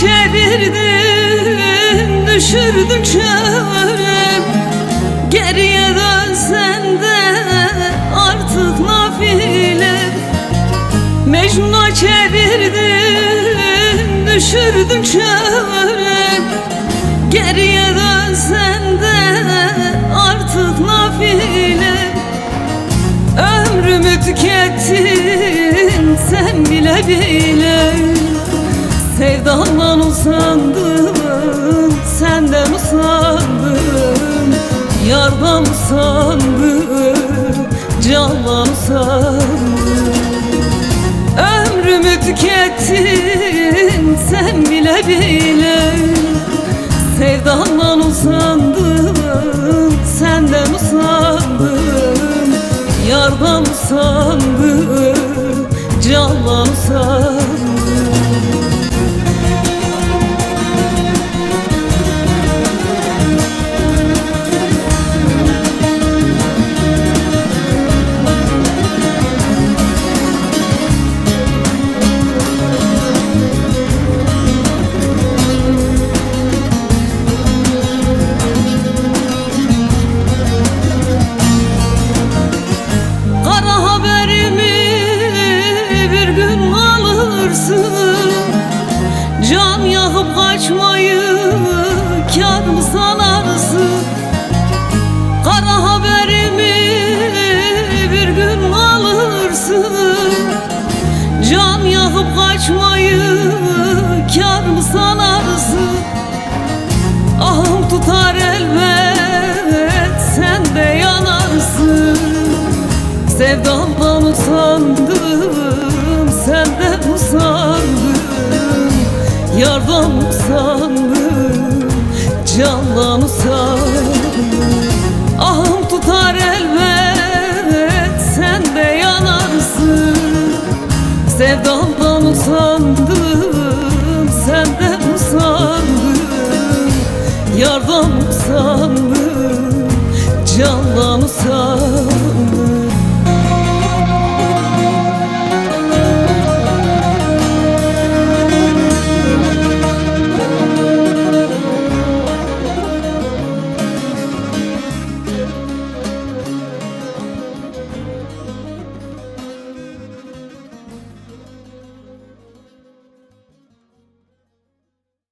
çevirdin, düşürdün çöre. Geriye dönsen de artık nafile. Mecnun'a çevirdin, düşürdün çöre. Geriye dönsen de artık nafile. Ömrümü tükettin sen bile bile. Sevdandan usandım, senden usandım. Yardan usandım, candan usandım. Ömrümü tükettin sen bile bile. Sevdandan usandım, senden usandım. Yardan usandım, candan usandım. Can yakıp kaçmayı kâr mı sanarsın? Kara haberimi bir gün alırsın. Can yakıp kaçmayı kâr mı sanarsın? Ahım tutar elbet sen de yanarsın. Sevdamdan usandım, senden usandım. Yardan usandım, candan usandım. Ahım tutar elbet sen de yanarsın. Sevdamdan usandım, senden usandım. Yardan usandım, candan usandım.